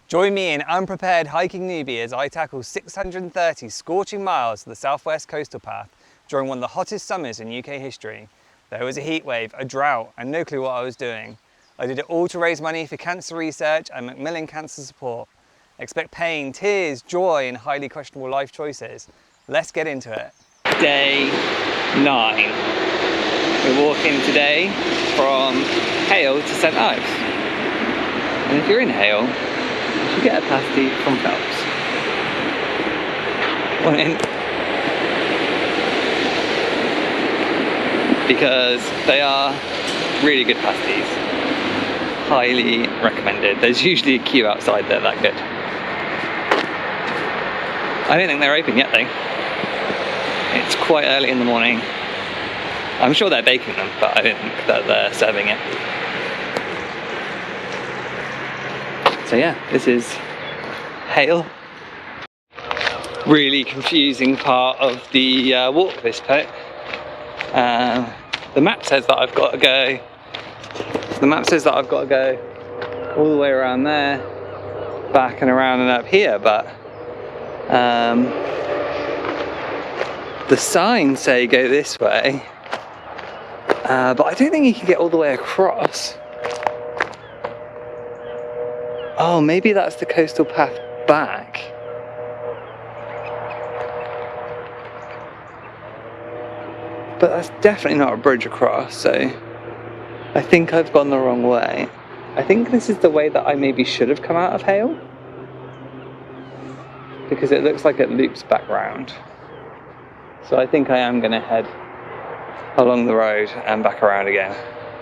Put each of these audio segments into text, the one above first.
Join me in unprepared hiking newbie as I tackle 630 scorching miles of the southwest coastal path during one of the hottest summers in UK history. There was a heat wave, a drought, and no clue what I was doing. I did it all to raise money for cancer research and Macmillan Cancer Support. Expect pain, tears, joy, and highly questionable life choices. Let's get into it. Day 9. We're walking today from Hayle to St Ives. And if you're in Hayle, you should get a pasty from Phelps. One in. Because they are really good pasties. Highly recommended. There's usually a queue outside, they're that good. I don't think they're open yet though. It's quite early in the morning. I'm sure they're baking them, but I don't think that they're serving it. So yeah, this is Hayle. Really confusing part of the walk this bit. The map says that I've got to go. The map says that I've got to go all the way around there, back and around and up here, but the signs say go this way, but I don't think you can get all the way across. Oh, maybe that's the coastal path back. But that's definitely not a bridge across, so I think I've gone the wrong way. I think this is the way that I maybe should have come out of Hayle, because it looks like it loops back round. So I think I am going to head along the road and back around again,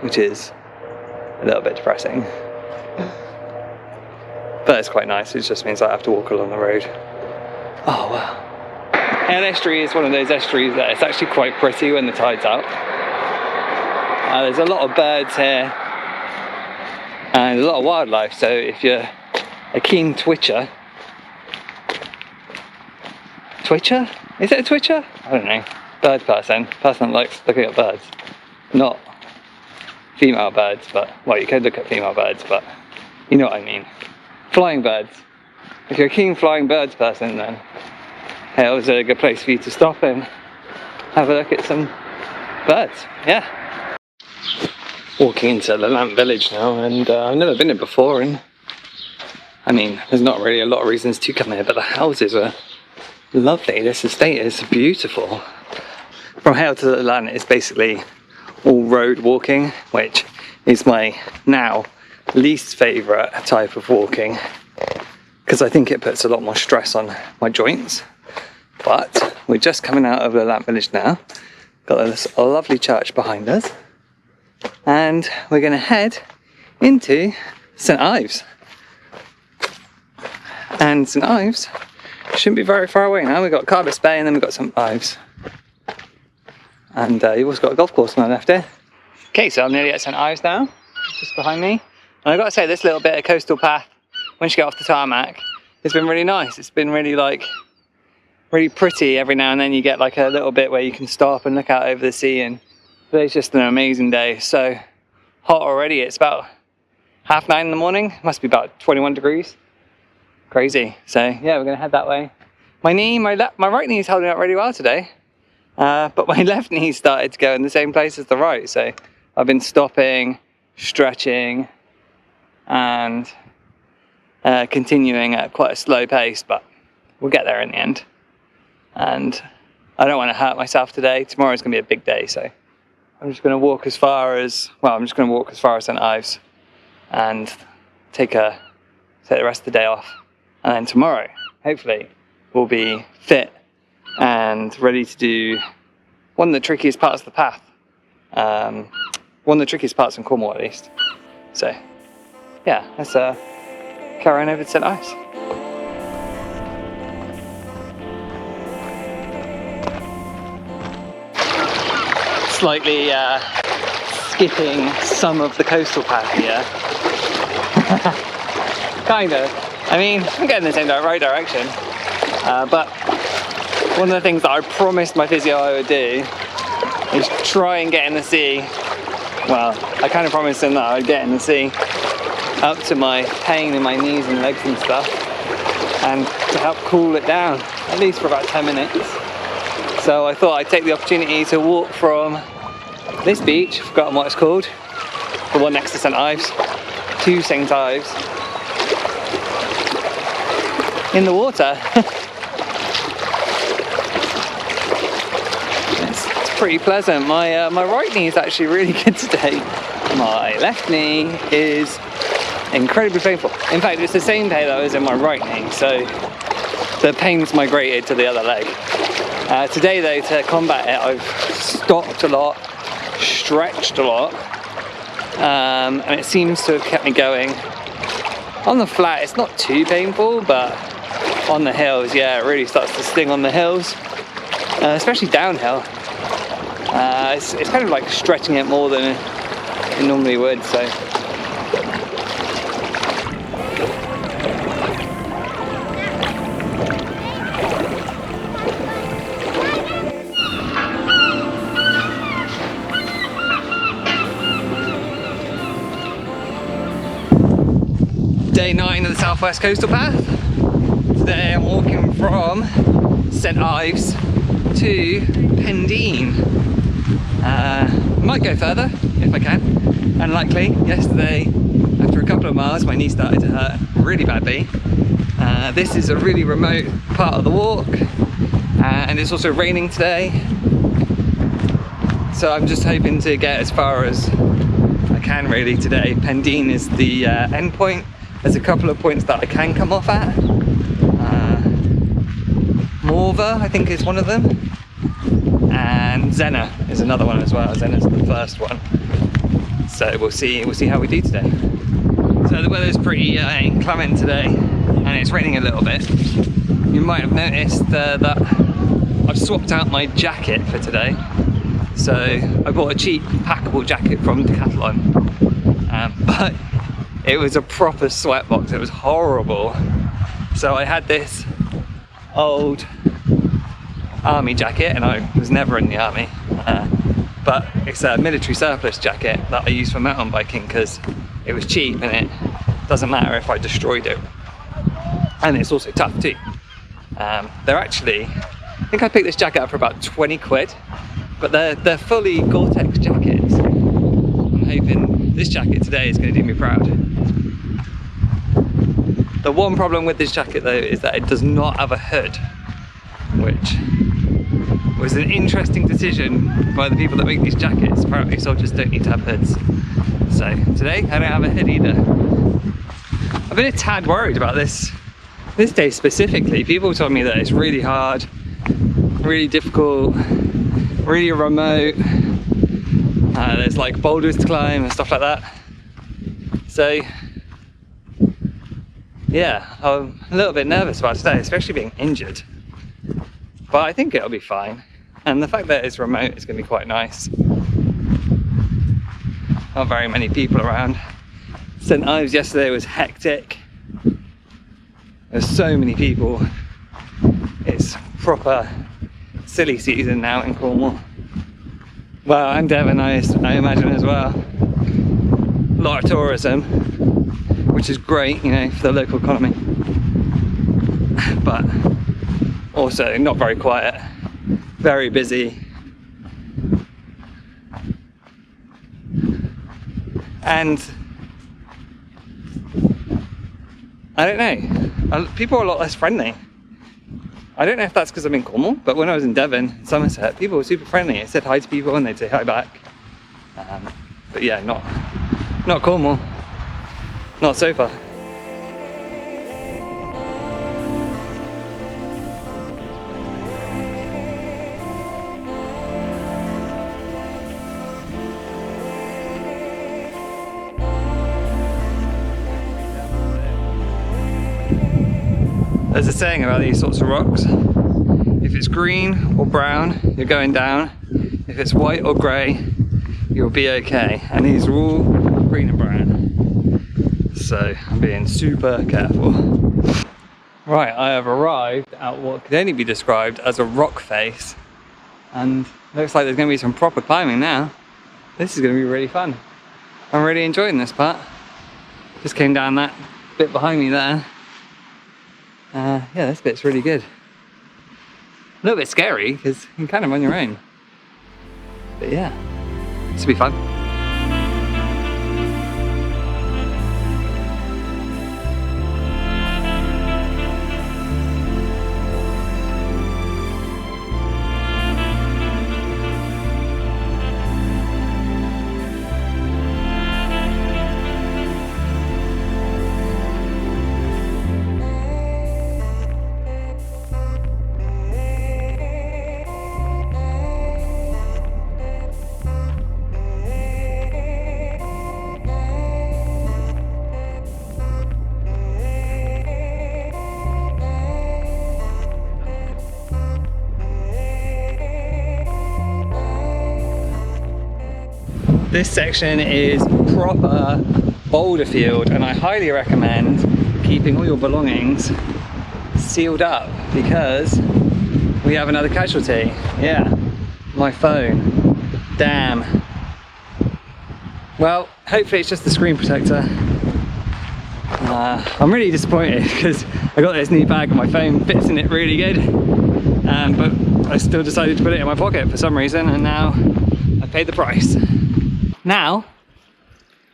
which is a little bit depressing. But it's quite nice, it just means I have to walk along the road. Oh wow. Hayle estuary is one of those estuaries that it's actually quite pretty when the tide's out. There's a lot of birds here and a lot of wildlife, so if you're a keen twitcher? Is it a twitcher? I don't know. Bird person that likes looking at birds. Not female birds, but, well, you could look at female birds, but you know what I mean. Flying birds. If you're a keen flying birds person, then Hayle is a good place for you to stop and have a look at some birds. Yeah. Walking into the Lamp Village now, and I've never been here before, and I mean, there's not really a lot of reasons to come here, but the houses are lovely. This estate is beautiful. From Hayle to the Land is basically all road walking, which is my now least favourite type of walking, because I think it puts a lot more stress on my joints. But we're just coming out of the Lamp Village now. Got this lovely church behind us, and we're going to head into St Ives. And St Ives shouldn't be very far away now. We've got Carbis Bay and then we've got St Ives. And you've also got a golf course on the left here. Okay, so I'm nearly at St Ives now, just behind me. And I've got to say, this little bit of coastal path, once you get off the tarmac, it's been really nice. It's been really really pretty. Every now and then you get like a little bit where you can stop and look out over the sea, and today's just an amazing day. So hot already. It's about 9:30 in the morning. Must be about 21 degrees. Crazy. So yeah, we're gonna head that way. My right knee is holding up really well today, but my left knee started to go in the same place as the right. So I've been stopping, stretching, and continuing at quite a slow pace, but we'll get there in the end. And I don't want to hurt myself today. Tomorrow's going to be a big day, so I'm just going to walk as far as St Ives and take the rest of the day off. And then tomorrow, hopefully, we'll be fit and ready to do one of the trickiest parts of the path. One of the trickiest parts in Cornwall, at least. So, yeah, let's carry on over to St Ives. Slightly skipping some of the coastal path here. Kind of. I mean, I'm getting the same right direction. But one of the things that I promised my physio I would do is try and get in the sea. Well, I kind of promised him that I would get in the sea up to my pain in my knees and legs and stuff, and to help cool it down, at least for about 10 minutes. So I thought I'd take the opportunity to walk from this beach, I've forgotten what it's called, the one next to St Ives, to St Ives, in the water. It's pretty pleasant. My right knee is actually really good today. My left knee is incredibly painful. In fact, it's the same pain that was in my right knee, so the pain's migrated to the other leg. Today though, to combat it, I've stopped a lot, stretched a lot, and it seems to have kept me going. On the flat, it's not too painful, but on the hills, yeah, it really starts to sting on the hills, especially downhill. It's kind of like stretching it more than it normally would, so. Day 9 of the Southwest Coastal Path. Today I'm walking from St Ives to Pendeen. Might go further if I can. Unlikely. Yesterday, after a couple of miles, my knee started to hurt really badly. This is a really remote part of the walk, and it's also raining today. So I'm just hoping to get as far as I can really today. Pendeen is the end point. There's a couple of points that I can come off at. Morva, I think, is one of them. And Zena is another one as well. Zena's the first one. So we'll see how we do today. So the weather's pretty inclement today, and it's raining a little bit. You might have noticed that I've swapped out my jacket for today. So I bought a cheap packable jacket from Decathlon, but it was a proper sweatbox. It was horrible. So I had this old army jacket, and I was never in the army, but it's a military surplus jacket that I use for mountain biking because it was cheap and it doesn't matter if I destroyed it, and it's also tough too. They're actually, I think I picked this jacket up for about 20 quid, but they're fully Gore-Tex jackets. I'm hoping this jacket today is going to do me proud. The one problem with this jacket though is that it does not have a hood, which was an interesting decision by the people that make these jackets. Apparently soldiers don't need to have hoods. So today I don't have a hood either. I've been a tad worried about this day specifically. People told me that it's really hard, really difficult, really remote. There's like boulders to climb and stuff like that. So yeah, I'm a little bit nervous about today, especially being injured. But I think it'll be fine. And the fact that it's remote is going to be quite nice. Not very many people around. St Ives yesterday was hectic. There's so many people. It's proper silly season now in Cornwall. Well, and Devon, I imagine as well. A lot of tourism, which is great, you know, for the local economy. But also not very quiet, very busy. And I don't know, people are a lot less friendly. I don't know if that's because I'm in Cornwall, but when I was in Devon, Somerset, people were super friendly. I said hi to people and they'd say hi back. But yeah, not Cornwall. Not so far. There's a saying about these sorts of rocks. If it's green or brown, you're going down. If it's white or grey, you'll be okay. And these are all green and brown. So I'm being super careful. Right, I have arrived at what could only be described as a rock face. And looks like there's going to be some proper climbing now. This is going to be really fun. I'm really enjoying this part. Just came down that bit behind me there. Yeah, this bit's really good. A little bit scary because you can kind of on your own. But yeah, this will be fun. This section is proper boulder field, and I highly recommend keeping all your belongings sealed up because we have another casualty. Yeah, my phone. Damn. Well, hopefully it's just the screen protector. I'm really disappointed because I got this new bag and my phone fits in it really good, but I still decided to put it in my pocket for some reason, and now I paid the price. Now,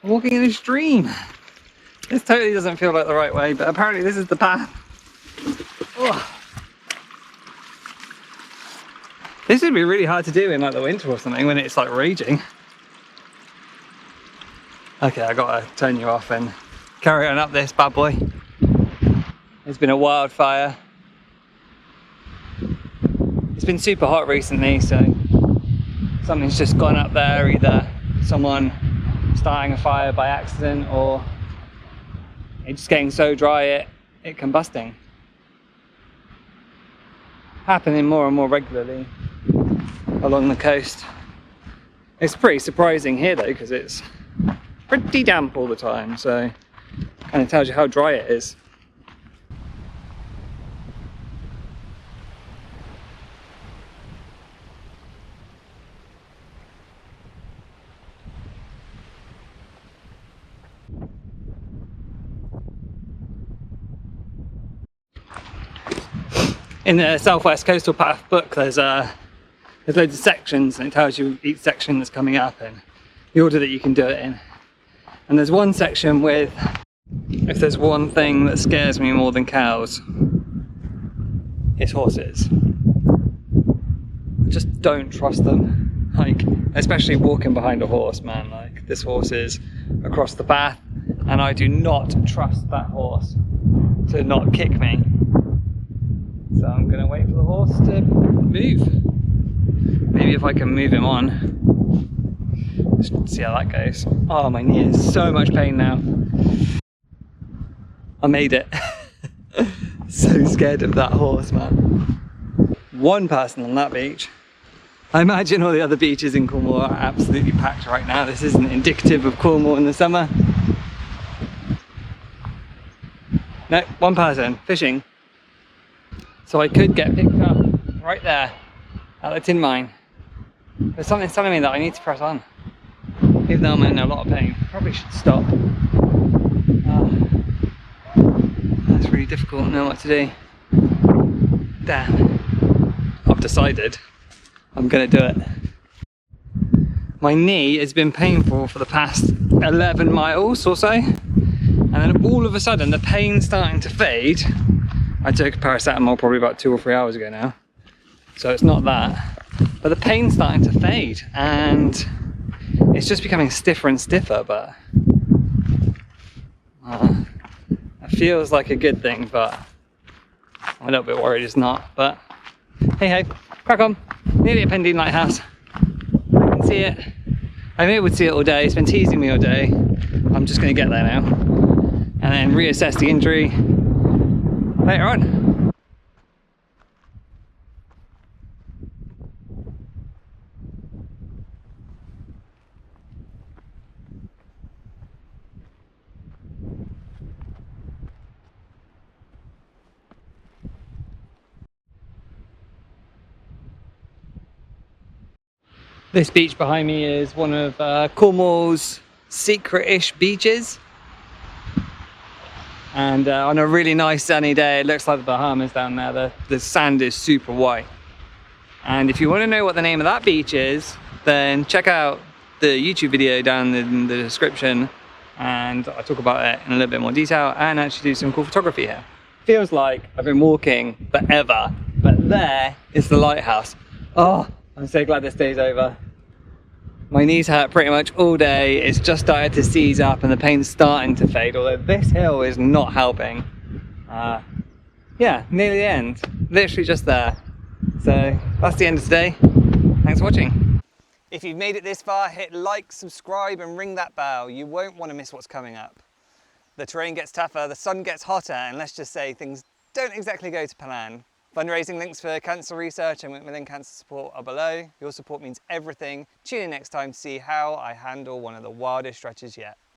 I'm walking in a stream. This totally doesn't feel like the right way, but apparently this is the path. Oh. This would be really hard to do in like the winter or something when it's like raging. Okay, I gotta turn you off and carry on up this bad boy. There's been a wildfire. It's been super hot recently, so something's just gone up there, either someone starting a fire by accident or it's just getting so dry it combusting. Happening more and more regularly along the coast. It's pretty surprising here though, because it's pretty damp all the time, so kind of tells you how dry it is. In the Southwest Coastal Path book, there's loads of sections, and it tells you each section that's coming up and the order that you can do it in. And there's one section with, if there's one thing that scares me more than cows, it's horses. I just don't trust them. Like, especially walking behind a horse, man. Like, this horse is across the path, and I do not trust that horse to not kick me. So I'm gonna wait for the horse to move. Maybe if I can move him on. Just see how that goes. Oh, my knee is so much pain now. I made it. So scared of that horse, man. One person on that beach. I imagine all the other beaches in Cornwall are absolutely packed right now. This isn't indicative of Cornwall in the summer. No, one person fishing. So I could get picked up right there at the tin mine. There's something telling me that I need to press on. Even though I'm in a lot of pain, probably should stop. That's really difficult to know what to do. Damn. I've decided I'm gonna do it. My knee has been painful for the past 11 miles or so. And then all of a sudden the pain's starting to fade. I took paracetamol probably about 2 or 3 hours ago now, so it's not that, but the pain's starting to fade and it's just becoming stiffer and stiffer, but it feels like a good thing, but I'm a little bit worried it's not. But hey ho, crack on. Nearly at Pendeen Lighthouse. I can see it. I'm able to see it all day. It's been teasing me all day. I'm just going to get there now and then reassess the injury later on. This beach behind me is one of Cornwall's secret-ish beaches. And on a really nice sunny day, it looks like the Bahamas down there. The sand is super white. And if you want to know what the name of that beach is, then check out the YouTube video down in the description, and I talk about it in a little bit more detail and actually do some cool photography here. Feels like I've been walking forever, but there is the lighthouse. Oh, I'm so glad this day's over. My knees hurt pretty much all day. It's just started to seize up and the pain's starting to fade, although this hill is not helping. Yeah, near the end, literally just there. So that's the end of today. Thanks for watching. If you've made it this far, hit like, subscribe and ring that bell. You won't want to miss what's coming up. The terrain gets tougher, the sun gets hotter, and let's just say things don't exactly go to plan. Fundraising links for cancer research and Macmillan Cancer Support are below. Your support means everything. Tune in next time to see how I handle one of the wildest stretches yet.